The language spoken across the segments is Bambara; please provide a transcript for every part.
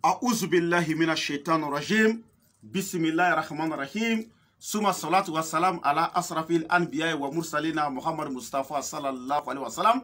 A'udhu billahi minash shaitanir rajim. Bismillahir rahmanir rahim. Suma salatu wassalam ala asrafil anbiya wa mursalina Muhammad Mustafa sallallahu alaihi wasallam.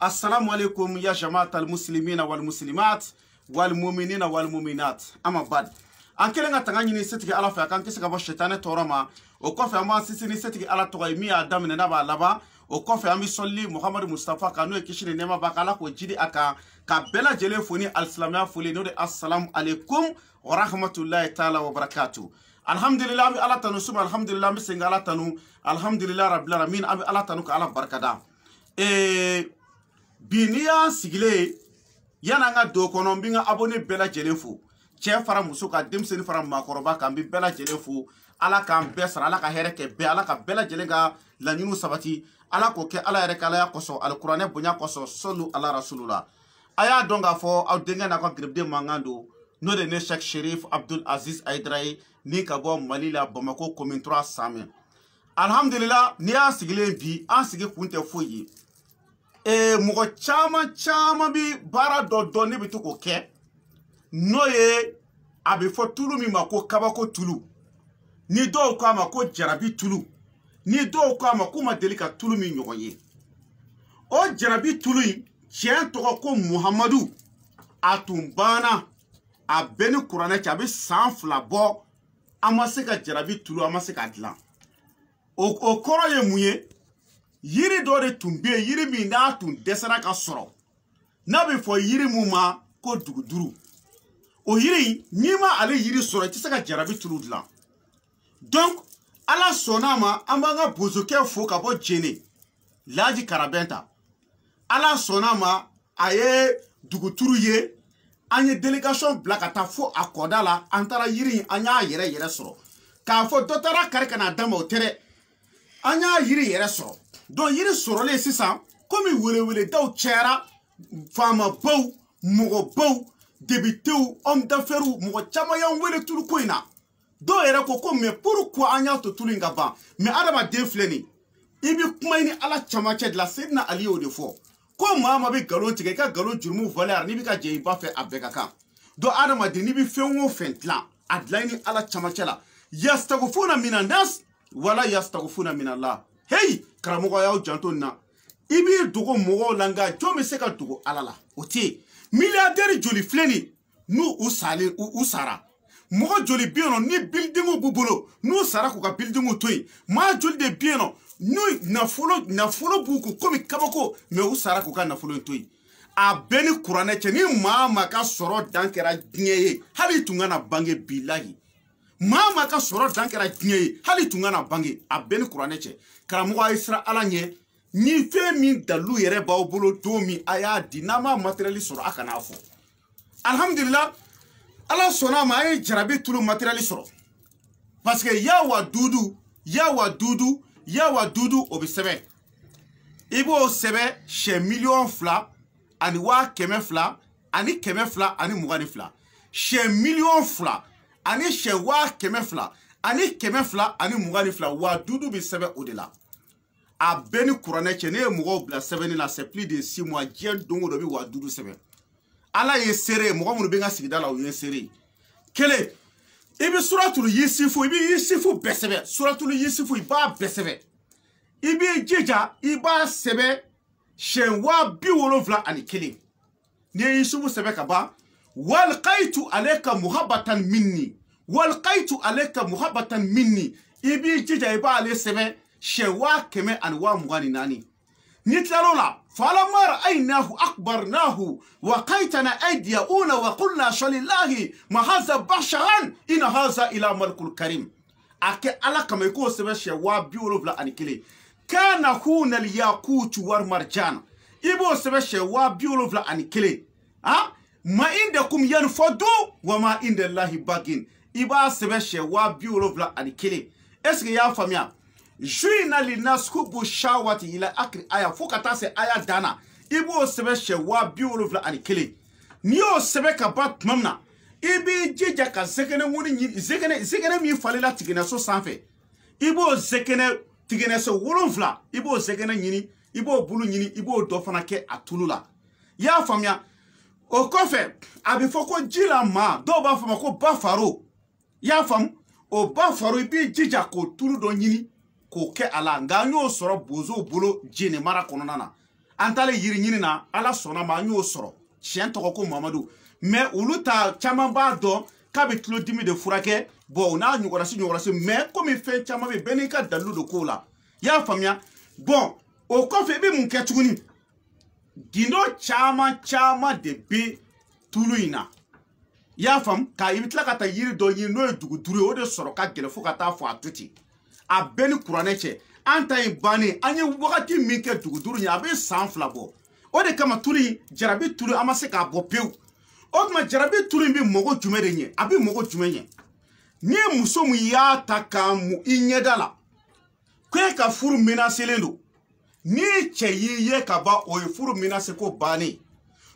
Assalamu alaikum ya jama'atal muslimina wal muslimat wal mu'minina wal mu'minat. Amma bad. An kelen ka tanga ɲini setigi ala fɛ kan kisi ka bɔ shetane tɔɔrɔ ma o kɔfɛ an b'an sinsin ni setigi ala tɔgɔ ye min y'a daminɛ n'a b'a laban o kɔfɛ an bɛ sɔlili Muhammad Mustafa kan n'o ye kisi ni nɛɛma b'a kan ala k'o jidi a kan ka bɛɛ lajɛlen fo ni alisilamɛya foli n'o de assalamu alaikum wa rahmatulahi taala wa barakatuh. Alhamdulillah an bɛ ala tanu suma alhamdulillah an bɛ segin ala tanu alhamdulillah rabbil alamin an bɛ ala tanu ka ala barikada. Bi n'i y'an sigilen yan'an ka don o kɔnɔ n bɛ n ka abonné bɛɛ lajɛlen fo. Cɛ fara muso ka denmisɛnnin fara maakɔrɔba kan bɛ bɛɛ lajɛlen fo ala k'an bɛɛ sara ala ka hɛrɛ kɛ bɛɛ ala ka bɛɛ lajɛlen ka laɲiniw sabati ala k'o kɛ ala yɛrɛ ka alaya kɔsɔn alikuranɛ bonya kɔsɔn sɔlu ala rasulula a y'a dɔn k'a fɔ aw denkɛ n'a ka gɛrɛbuden mankan don n'o de ne Cheikh Sherif Abdul Aziz Aidara ye ni ka bɔ Mali la Bamako commune 3 Samɛ alhamdulillah n'i y'a sigilen bi an sigi kun tɛ foyi ye mɔgɔ caman bi baara dɔ dɔn ne bɛ to k'o kɛ n'o ye a bɛ fɔ tulu min ma ko kabako tulu ni dɔw k'a ma ko jarabi tulu ni dɔw k'a ma k'u ma deli ka tulu min ɲɔgɔn ye o jarabi tulu in tiɲɛ tɔgɔ ko Muhamadu a tun banna a bɛɛ ni kuranɛ cɛ a bɛ san 2 bɔ an ma se ka jarabi tulu an ma se k'a dilan o kɔrɔ ye mun ye yiri dɔ de tun bɛ yen yiri min n'a tun dɛsɛra ka sɔrɔ n'a bɛ fɔ yiri mun ma ko duguduru o yiri n'i ma ale yiri sɔrɔ i tɛ se ka jarabi tulu dilan donc ala sɔnna ma an b'an ka bozokɛ fo ka bɔ Jene Laji Karabɛnta ala sɔnna ma a ye duguturu ye an ye délégation bila ka taa fo a kɔda la an taara yiri an y'a yɛrɛ sɔrɔ k'a fɔ dɔ taara kari ka na d'a ma o tɛ dɛ an y'a yiri yɛrɛ sɔrɔ donc yiri sɔrɔlen sisan komi weleweledaw cayara faamabaw mɔgɔbaw députéw homme d'affaires mɔgɔ caman y'an wele tulu ko in na dɔw yɛrɛ ko mais pourquoi an y'a to tulu in ka ban mais adamaden filɛ nin i bɛ kuma ni ala camancɛ de la Seydina Ali y'o de fɔ ko maa ma bɛ nkalon tigɛ i ka nkalon jurumu valeur n'i bɛ ka jɛ i ba fɛ a bɛɛ ka kan donc adamaden n'i bɛ fɛn o fɛn dilan a dilan ni ala camancɛ la yastagfuna minan nas wala yastagfuna minallah hey karamɔgɔ y'aw janto nin na i b'i dogo mɔgɔw la nka jɔn bɛ se ka dogo ala la o tɛ yen milliardaire joli filɛ nin n'u u sara mɔgɔ joli bɛ yen nɔ ni buildingu b'u bolo n'u sara k'u ka buildingu to yen maa joli de bɛ yen nɔ n'u nafolo b'u kun komi kabako mais u sara k'u ka nafolo to yen a bɛɛ ni kuranɛ cɛ ni maa ma ka sɔrɔ dan kɛra diɲɛ ye hali tun kana bange bilahi maa ma ka sɔrɔ dan kɛra diɲɛ ye hali tun kana bange a bɛɛ ni kuranɛ cɛ karamɔgɔ a ye siran ala ɲɛ ni fɛn min dalu yɛrɛ b'aw bolo don min a y'a di n'a ma matériel sɔrɔ a kana fɔ alhamdulillah ala sɔnna ma a ye jarabi tulu matériel sɔrɔ parce que yawa dudu o bɛ sɛbɛn i b'o sɛbɛn sɛ miliyɔn 2 ani 200,000 ani 200,000 ani 22 sɛ miliyɔn 2 ani sɛ 200,000 ani 200,000 ani 22 wa dudu bɛ sɛbɛn o de la a bɛɛ ni kuranɛ cɛ ne ye mɔgɔw bila sɛbɛnni la c'est plus de 6 mois diɲɛ don o don bɛ wa dudu sɛbɛn ala ye seere mɔgɔ minnu bɛ n ka sigida la o ye seere kelen i bɛ suratul Yusufu i bɛ Yusufu bɛɛ sɛbɛn suratul Yusufu i b'a bɛɛ sɛbɛn i b'i jija i b'a sɛbɛn siyɛn 71 n'i ye Yusufu sɛbɛn ka ban walqaitu alayka muhabbatan minni i b'i jija i b'ale sɛbɛn siyɛn 124 ni tilalo la falamma ra'aynahu akbarnahu wa qaitana aydiyuna wa qulna shalillahi ma hadha basharan in hadha ila malikul karim ake ala kama iko sɛbɛn siyɛn 71 kana huna al-yaqut war marjan ibo sɛbɛn siyɛn 71 ma indakum yanfadu wa ma inda allahi bagin iba sɛbɛn siyɛn 71 est-ce que y'a faamuya juina linas hubu shawati ila akri aya fo ka taa se aya dana i b'o sɛbɛn siyɛn 71 n'i y'o sɛbɛn ka ban tuma min na i b'i jija ka zɛgɛnɛ ŋuni ɲini zɛgɛnɛ min falela tigɛnɛso sanfɛ i b'o zɛgɛnɛ tigɛnɛso 7 i b'o zɛgɛnɛ ɲini i b'o bulu ɲini i b'o dɔ fana kɛ a tulu la i y'a faamuya o kɔfɛ a bɛ fɔ ko ji la maa dɔw b'a fɔ ma ko ba faro i y'a faamu o ba faro i b'i jija k'o tulu dɔ ɲini k'o kɛ a la nka an y'o sɔrɔ bozow bolo jeni mara kɔnɔna na an taalen yiri ɲini na ala sɔnna ma an y'o sɔrɔ tiɲɛ tɔgɔ ko mamadu mais olu ta caman b'a dɔn k'a bɛ tulodimi de furakɛ bon n'a ɲɔgɔnna mais komi fɛn caman bɛ bɛɛ n'i ka dalilu de k'o la i y'a faamuya bon o kɔfɛ i bɛ mun kɛ tuguni gindo caman de bɛ tulu in na i y'a faamu ka i bɛ tila ka taa yiri dɔ ɲini n'o ye duguduru ye o de sɔrɔ ka gɛlɛn fo ka taa fɔ a to ten a bɛɛ ni kuranɛ cɛ an ta in bannen an ye wagati min kɛ duguduru ye a bɛ san 2 bɔ o de kama tulu in jarabi tulu an ma se k'a bɔ pewu o tuma jarabi tulu in bɛ mɔgɔ jumɛn de ɲɛ a bɛ mɔgɔ jumɛn ɲɛ ni muso min y'a ta k'a mu i ɲɛda la ko e ka furu menacelen don ni cɛ y'i ye ka ban o ye furu menace ko bannen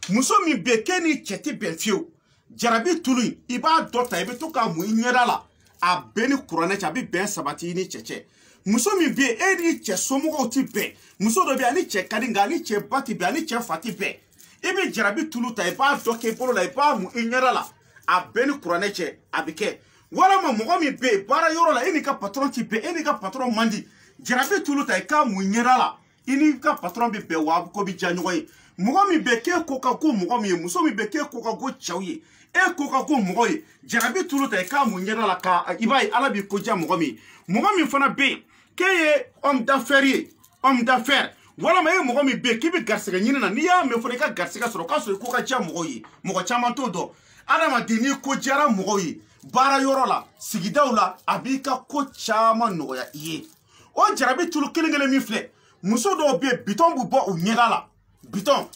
muso min bɛ kɛ ni cɛ tɛ bɛn fiyewu jarabi tulu in i b'a dɔ ta i bɛ to k'a mu i ɲɛda la a bɛɛ ni kuranɛ cɛ a bɛ bɛn sabati i ni cɛ cɛ muso min bɛ e ni cɛ somɔgɔw tɛ bɛn muso dɔ bɛ ani cɛ ka di nka ani cɛ ba tɛ bɛn ani cɛ fa tɛ bɛn i bɛ jarabi tulu ta i b'a dɔ kɛ i bolo la i b'a mu i ɲɛda la a bɛɛ ni kuranɛ cɛ a bɛ kɛ walama mɔgɔ min bɛ yen baara yɔrɔ la e n'i ka patron tɛ bɛn e n'i ka patron man di jarabi tulu ta i k'a mu i ɲɛda la i n'i ka patron bɛ bɛn wa ko bɛ diya ɲɔgɔn ye mɔgɔ min bɛ k'e ko ka go mɔgɔ min ye muso min bɛ k'e ko ka go cɛw ye e ko ka go mɔgɔ ye jarabi tulu ta i k'a mu ɲɛda la ka i b'a ye ala b'i ko diya mɔgɔ min ye mɔgɔ min fana bɛ yen k'e ye homme d'affaires ye homme d'affaires walama e mɔgɔ min bɛ yen k'i bɛ garisɛgɛ ɲini na n'i y'a mɛn fɔlɔ i ka garisɛgɛ sɔrɔ k'a sɔrɔ i ko ka diya mɔgɔw ye mɔgɔ caman t'o dɔn adamaden n'i ko diyara mɔgɔw ye baara yɔrɔ la sigidaw la a b'i ka ko caman nɔgɔya i ye o jarabi tulu kelen min filɛ muso dɔw bɛ yen bitɔn bɛ bɔ u ɲɛda la bitɔn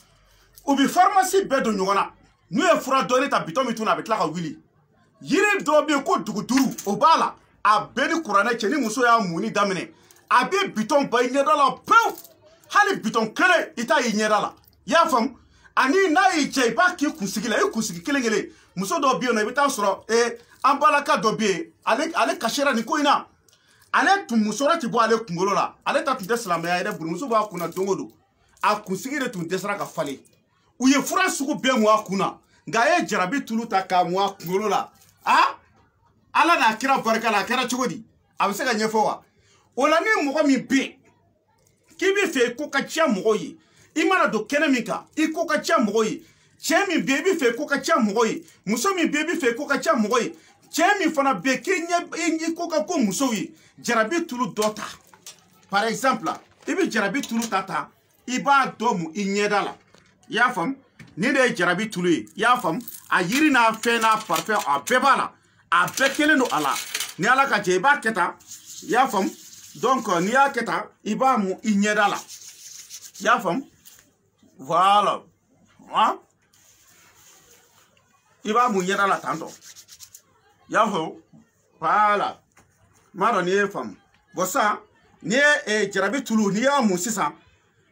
u bɛ pharmacie bɛɛ don ɲɔgɔn na n'u ye fura dɔɔni ta bitɔn min tun na a bɛ tila ka wuli yiri dɔw bɛ yen ko duguduru o b'a la a bɛɛ ni kuranɛ cɛ ni muso y'a muni daminɛ a bɛ bitɔn ba i ɲɛda la pewu hali bitɔn kelen i t'a ye ɲɛda la i y'a faamu ani n'a y'i cɛ i b'a k'i kunsigi la i kunsigi kelen muso dɔw bɛ yen nɔ i bɛ taa sɔrɔ an balaka dɔ bɛ yen ale kasira nin ko in na ale tun musɔrɔ tɛ bɔ ale kunkolo la ale ta tun tɛ silamɛya ye dɛ burumuso b'a kunna don o don a kunsigi de tun dɛsɛra ka falen u ye fura sugu bɛɛ mu a kunna nka a ye jarabi tulu ta k'a mu a kunkolo la ala n'a kira barika la a kɛra cogo di a bɛ se ka ɲɛfɔ wa o la ni mɔgɔ min bɛ yen k'i bɛ fɛ i ko ka ca mɔgɔw ye i mana don kɛnɛ min kan i ko ka ca mɔgɔw ye cɛ min bɛ yen i bɛ fɛ i ko ka ca mɔgɔw ye muso min bɛ yen i bɛ fɛ i ko ka ca mɔgɔw ye cɛ min fana bɛ yen k'i ko ka ko musow ye jarabi tulu dɔ ta par exemple i bɛ jarabi tulu ta i b'a dɔ mu i ɲɛda la i y'a faamu ni de ye jarabi tulu ye i y'a faamu a yiri n'a fɛn n'a parfɛn a bɛɛ b'a la a bɛɛ kelen don a la ni ala ka jɛ i b'a kɛ tan i y'a faamu donc n'i y'a kɛ tan i b'a mu i ɲɛda la i y'a faamu voilà i b'a mu ɲɛda la tan tɔ i y'a faamu voilà m'a dɔn n'i ye faamu bon sisan n'i ye jarabi tulu n'i y'a mu sisan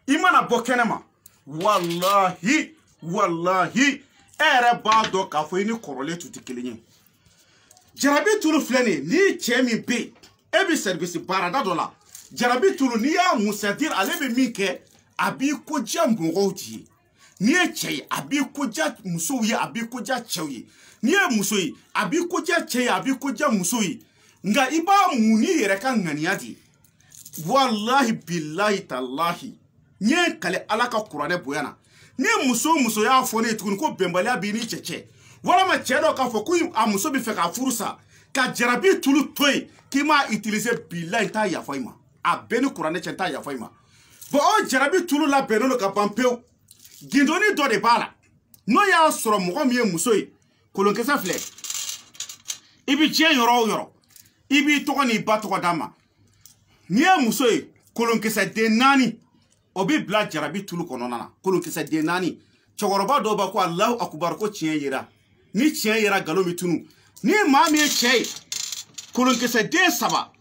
i mana bɔ kɛnɛ ma wallahi e yɛrɛ b'a dɔn k'a fɔ i ni kɔrɔlen tun tɛ kelen ye jarabi tulu filɛ nin ye ni cɛ min bɛ yen e bɛ service baarada dɔ la jarabi tulu n'i y'a mu c'est à dire ale bɛ min kɛ a b'i ko diya mɔgɔw de ye n'i ye cɛ ye a b'i ko diya musow ye a b'i ko diya cɛw ye n'i ye muso ye a b'i ko diya cɛ ye a b'i ko diya muso ye nka i b'a mu n'i yɛrɛ ka ŋaniya de ye wallahi billahi talahi n ye kale ala ka kuranɛ bonya na ni muso y'a fɔ ne ye tuguni ko bɛnbaliya b'i ni cɛ cɛ walama cɛ dɔ k'a fɔ ko a muso bɛ fɛ k'a furu sa ka jarabi tulu to yen k'i m'a utiliser billahi n t'a yafa i ma a bɛɛ ni kuranɛ cɛ n t'a yafa i ma bon o jarabi tulu labɛnnen don ka ban pewu gindoni dɔ de b'a la n'o y'a sɔrɔ mɔgɔ min ye muso ye kolonkisɛ filɛ i bɛ diɲɛ yɔrɔ o yɔrɔ i b'i tɔgɔ n'i ba tɔgɔ d'a ma n'i ye muso ye kolonkisɛ den 4 o bɛ bila jarabi tulu kɔnɔna na kolonkisɛ den 4 cɛkɔrɔba dɔw b'a ko Allahu akubar ko tiɲɛ yera ni tiɲɛ yera nkalon bɛ tunu ni maa min ye cɛ ye kolonkisɛ den 3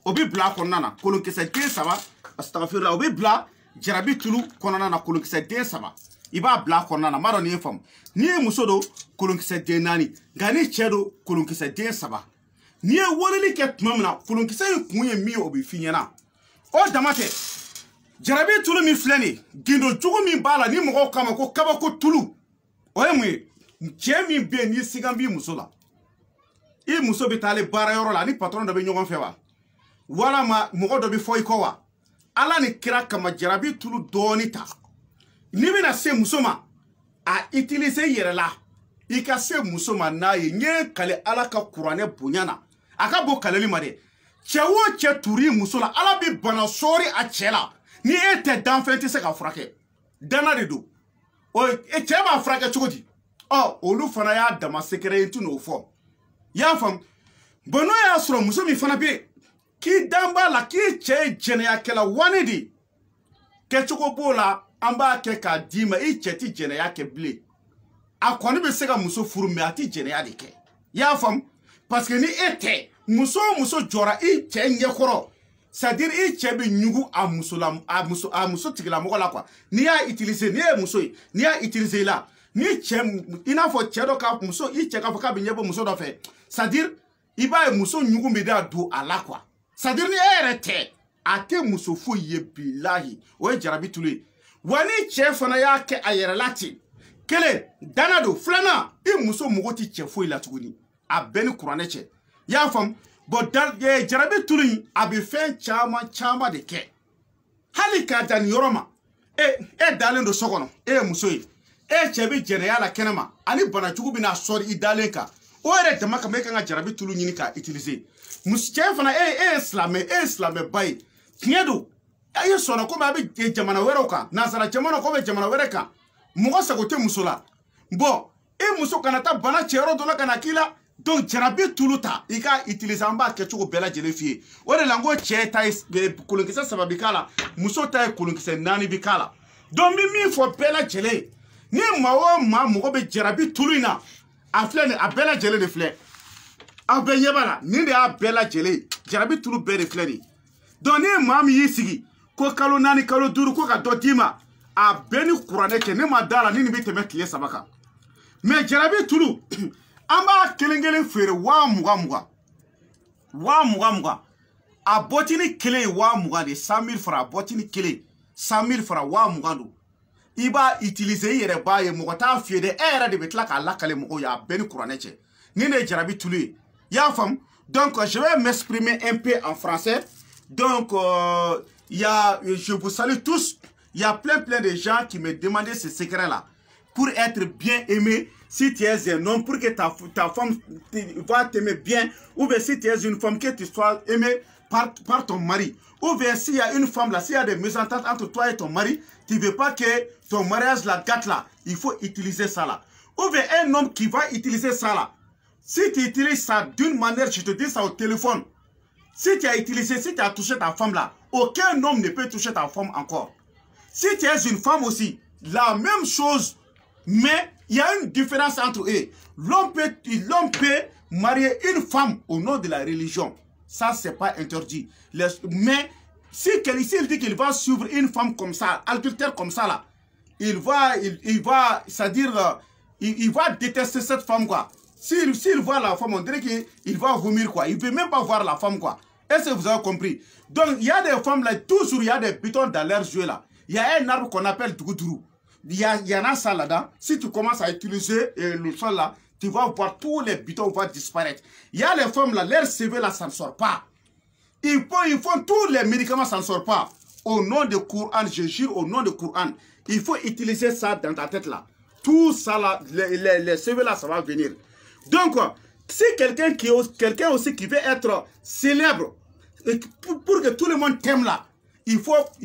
o bɛ bila a kɔnɔna na kolonkisɛ den 3 astagfirullah o bɛ bila jarabi tulu kɔnɔna na kolonkisɛ den 3 i b'a bila a kɔnɔna na m'a dɔn n'i ye faamu n'i ye muso don kolonkisɛ den 4 nka ni cɛ don kolonkisɛ den 3 n'i ye weleli kɛ tuma min na kolonkisɛ in kun ye min ye o bɛ f'i ɲɛna o dama tɛ jarabi tulu min filɛ nin ye gindo jugu min b'a la ni mɔgɔw kama ko kabako tulu oye mwe cɛ min bɛ ni sigan b'i muso la i muso bɛ taa ale baarayɔrɔ la ni patron dɔ bɛ ɲɔgɔn fɛ wa walama mɔgɔ dɔ bɛ fɔ i kɔ wa ala ni kira kama jarabi tulu dɔɔni ta n'i bɛna se muso ma a utiliser i yɛrɛ la i ka se muso ma n'a ye n ye kale ala ka kuranɛ bonya na a ka bɔ kaleli ma dɛ cɛ o cɛ turi muso la ala bɛ bana sɔɔri a cɛ la ni e tɛ danfɛn tɛ se ka furakɛ dana de don cɛ b'a furakɛ cogo di olu fana y'a dama sekɛrɛ ye n tɛ n'o fɔ y'a faamu bon n'o y'a sɔrɔ muso min fana bɛ yen k'i dan b'a la k'i cɛ ye jɛnɛyakɛla wani de kɛcogo b'o la an b'a kɛ k'a d'i ma i cɛ tɛ jɛnɛya kɛ bilen a kɔni bɛ se ka muso furu mɛ a tɛ jɛnɛya de kɛ y'a faamu parce que ni e tɛ muso o muso jɔra i cɛ ɲɛkɔrɔ c'est-à-dire i cɛ bɛ ɲugu a muso tigilamɔgɔ la quoi n'i y'a utiliser n'i ye muso ye n'i y'a utiliser i la ni cɛ i n'a fɔ cɛ dɔ ka muso i cɛ k'a fɔ k'a bɛ ɲɛbɔ muso dɔ fɛ c'est-à-dire i b'a ye muso ɲugu bɛ da don a la quoi c'est-à-dire ni e yɛrɛ tɛ a tɛ muso foyi ye bilahi o ye jarabi tulu ye wa ni cɛ fana y'a kɛ a yɛrɛ la ten kelen dana don filanan i muso mago tɛ cɛ foyi la tuguni a bɛɛ ni kuranɛ cɛ i y'a faamu bon jarabi tulu in a bɛ fɛn caman caman de kɛ hali k'a dan nin yɔrɔ ma e dalen don so kɔnɔ e ye muso ye e cɛ bɛ jɛnɛya la kɛnɛ ma ani banajugu bɛna sɔri i dalen kan o yɛrɛ dama kama e kan ka jarabi tulu ɲini k'a utiliser cɛ fana e ye silamɛba ye tiɲɛ don e ye sɔnna komi a bɛ jamana wɛrɛw kan nanzara jamana ko bɛ jamana wɛrɛ kan mɔgɔ sago tɛ muso la bon e muso kana taa bana cɛyɔrɔ dɔ la ka na k'i la donc jarabi tulu ta i ka utiliser an b'a kɛcogo bɛɛ lajɛlen f'i ye o de la n ko cɛ ta ye kolonkisɛ 3 bi k'a la muso ta ye kolonkisɛ 4 bi k'a la donc n bɛ min fɔ bɛɛ lajɛlen ni maa o maa mɔgɔ bɛ jarabi tulu in na a filɛ nin a bɛɛ lajɛlen de filɛ aw bɛɛ ɲɛ b'a la nin de y'a bɛɛ lajɛlen jarabi tulu bɛɛ de filɛ nin donc ni maa min y'i sigi ko kalo 4 kalo 5 ko ka dɔ d'i ma a bɛɛ ni kuranɛ cɛ ne ma da la ni nin bɛ tɛmɛ tile 3 kan mais jarabi tulu an b'a kelen kelen feere 20,000 20,000 a bɔtini kelen ye 20,000 de 100,000 francs a bɔtini kelen 100,000 francs 20,000 don i b'a utiliser i yɛrɛ b'a ye mɔgɔ t'a fiyɛ dɛ e yɛrɛ de bɛ tila k'a lakale mɔgɔw ye a bɛɛ ni kuranɛ cɛ ni ne ye jarabi tulu ye i y'a faamu donc je vais m'exprimer un peu en français donc je vous salue tous il y a plein de gens qui me demandaient ce secret là pour être bien aimé. Si tu es un homme, pour que ta femme va t'aimer bien, ou bien si tu es une femme, que tu sois aimé par ton mari. Ou bien s'il y a une femme là, s'il y a des mésententes entre toi et ton mari, tu ne veux pas que ton mariage la gâte là, il faut utiliser ça là. Ou bien un homme qui va utiliser ça là. Si tu utilises ça d'une manière, je te dis ça au téléphone. Si tu as utilisé, si tu as touché ta femme là, aucun homme ne peut toucher ta femme encore. Si tu es une femme aussi, la même chose, mais il y a une différence entre eux. L'homme peut marier une femme au nom de la religion. Ça, c'est pas interdit. Mais si s'il dit qu'il va suivre une femme comme ça, adultère comme ça, là, il va c'est-à-dire, il va détester cette femme, quoi. S'il voit la femme, on dirait qu'il va vomir, quoi. Il ne peut même pas voir la femme, quoi. Est-ce que vous avez compris? Donc, il y a des femmes, là, toujours, il y a des pitons dans leurs yeux, là. Il y a un arbre qu'on appelle Dougoudrou. Il y en a ça là-dedans. Si tu commences à utiliser le sol là, tu vas voir tous les bitons vont disparaître. Il y a les femmes là, leur CV là, ça ne sort pas. Ils font tous les médicaments, ça ne sort pas. Au nom de Coran, je jure, au nom de Coran, il faut utiliser ça dans ta tête là. Tout ça là, les CV là, ça va venir. Donc, si quelqu'un aussi qui veut être célèbre, pour que tout le monde t'aime là,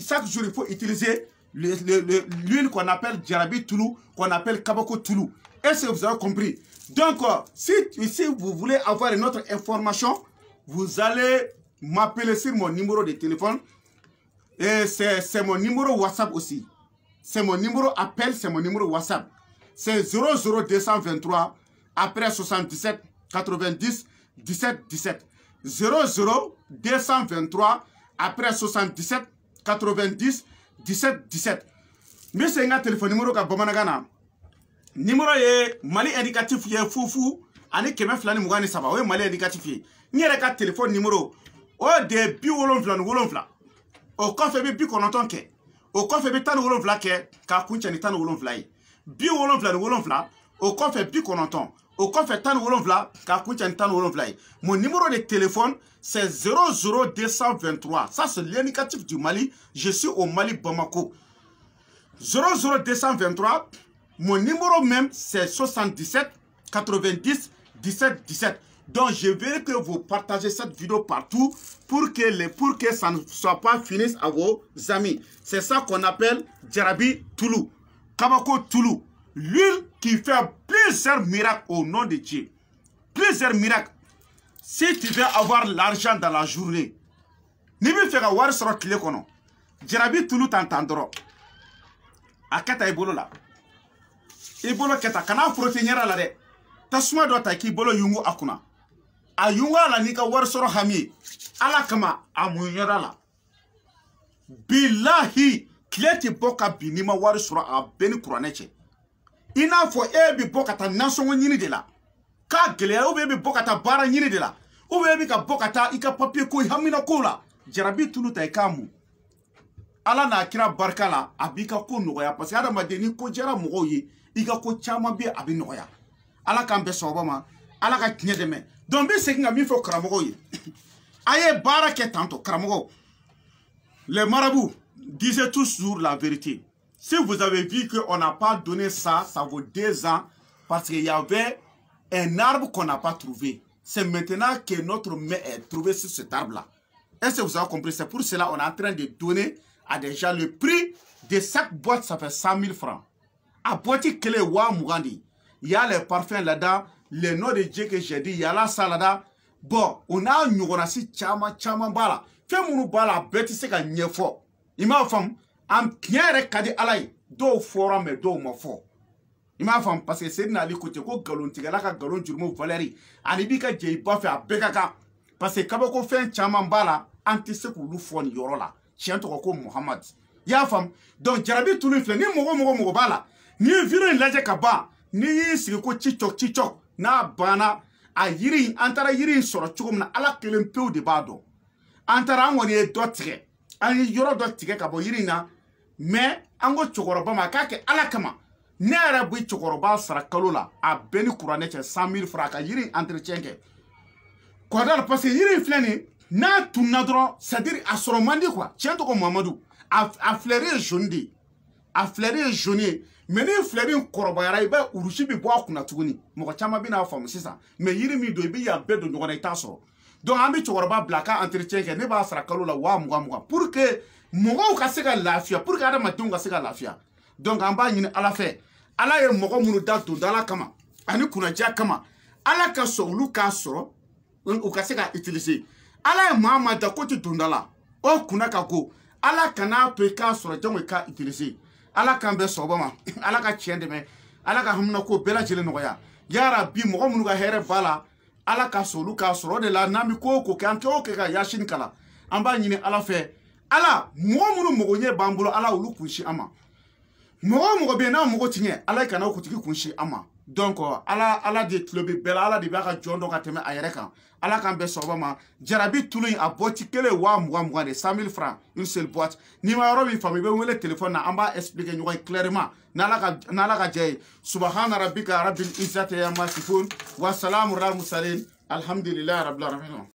chaque jour, il faut utiliser l'huile qu'on appelle Jarabi Tulu, qu'on appelle Kabako Tulu. Est-ce que vous avez compris? Donc, si vous voulez avoir une autre information, vous allez m'appeler sur mon numéro de téléphone. Et c'est mon numéro WhatsApp aussi. C'est mon numéro appel, c'est mon numéro WhatsApp. C'est 00223 après 77 90 17 17. 00223 après 77 90 17 17. Mais c'est un téléphone numéro ka bamanagana. Numéro ye Mali indicatif ye fufu ani keme flani mugani saba. O Mali indicatif ye. Nyere ka téléphone numéro o de bi wolonfla. O kofe bi kononton ke. O kofe bi tan wolonfla ke ka kuncha ni tan wolonfla ye. bi wolonfila ni wolonfila o kɔfɛ bi kɔnɔntɔn o kɔfɛ tan ni wolonfila k'a kuncɛ ni tan ni wolonfila ye mon numéro de téléphone c'est 00223 ça c'est l'indicatif du Mali je suis au Mali Bamako 00223 mon numéro même c'est 77 90 17 17 donc je veux que vous partagez cette vidéo partout pour que ça ne soit pas fini à vos amis. C'est ça qu'on appelle Jarabi Toulou. Kabako Toulou. L'huile qui fait plusieurs miracles au nom de Dieu. Plusieurs miracles. Si tu veux avoir l'argent dans la journée, ni bi feka war soro kile kono. Jarabi Toulou t'entendra. Akata ibolo la. Ibolo keta kana frotte nyara la de. Tasuma do ta ki bolo yungu akuna. A yunga la nika war soro hami. Ala kama amunyara la. Billahi kleti boka binima war soro a beni kuraneche. Ina fo ebi boka ta nasongo nyini de la. Ka gele ou ebi boka ta bara nyini de la. Ou ebi ka boka ta ika papier ko hamina ko la. Jarabi Toulou ta ikamu. Ala na kira barka la abika ko nogoya parce que adama de ni ko jara mogo ye ika ko chama bi abi nogoya. Ala kan be sobama ala ka kinya deme. Donc bi sekinga mi fo kramogo ye. Aye bara ke tanto kramogo. Les marabouts disaient toujours la vérité. Si vous avez vu qu'on n'a pas donné ça, ça vaut 2 ans parce qu'il y avait un arbre qu'on n'a pas trouvé. C'est maintenant que notre main est trouvée sur cet arbre-là. Est-ce que vous avez compris? C'est pour cela qu'on est en train de donner à des gens le prix de chaque boîte, ça fait 100 000 francs. À boîte clé wa Mougandi. Il y a les parfums là-dedans, les noms de Dieu que j'ai dit, il y a la salade. Bon, on a un nougonasi chama bala. Fais mon bala, bête, c'est qu'un nyefo. Il m'a fait un knyere kadi alay. Do fora me do ma fo. Il m'a fait parce que c'est n'a l'écoute ko galon tigala ka galon jurmo Valérie. Anibi ka jey ba fait a bekaka. Parce que kabako fait chama bala, anti se ko lu fo ni yorola. Chien to ko Muhammad. Ya fam. Donc Jarabi Toulou fle ni mogo bala. Ni viro laje ka ba. Ni sigi ko chichok na bana a yiri antara yiri soro chugum na ala kelen peu de bado antara ngoni e dotre ani yoro dotre ka bo yiri na mais ango chogoroba ma ka ke ala kama ne ara bu chogoroba sara kalola a beni kurane che 100 000 francs ka yiri entretien ke ko dal parce que yiri fleni na tunna dro c'est-à-dire a soro mandi quoi tiens to ko Mamadou a fleurir jondi a fleurir jaune mais ni fleurir korobayara iba urushi bi bo akuna tuguni mo chama bi na fam sisa mais yiri mi do bi ya bedo ngona itaso donc ambi choroba blaka entretien ke ne ba sara kalola wa muga pour que mogo ka se ka lafia pour que adama tunga ka se ka lafia donc amba nyini ala fe ala ye mogo munu da to dala kama ani kuna ja kama ala ka so lu ka soro o ka se ka utiliser ala ye Muhammad da ko ti dundala o kuna ka go ala kana to ka soro jango ka utiliser ala kan be sobama ala ka tiende me ala ka hamna ko bela jele noya ya rabbi mogo munu ka here bala ala ka so lu ka soro de la nami ko kan to ke ka yashin kala amba nyini ala fe ala mogo nye bambulo ala ulu kunshi ama mogo be na mogo tinye ala kana ko tiki kunshi ama donc ala de club bela ala de baka jondo ka teme ayere kan ala kan be sobama Jarabi Toulou a boti kele wa muga de 100 000 francs une seule boîte ni ma yoro bi fami be wele téléphone na amba expliquer ñoy clairement na la ka jey subhana rabbika rabbil izzati amma sifun wa salamun alal mursalin alhamdulillahi rabbil alamin.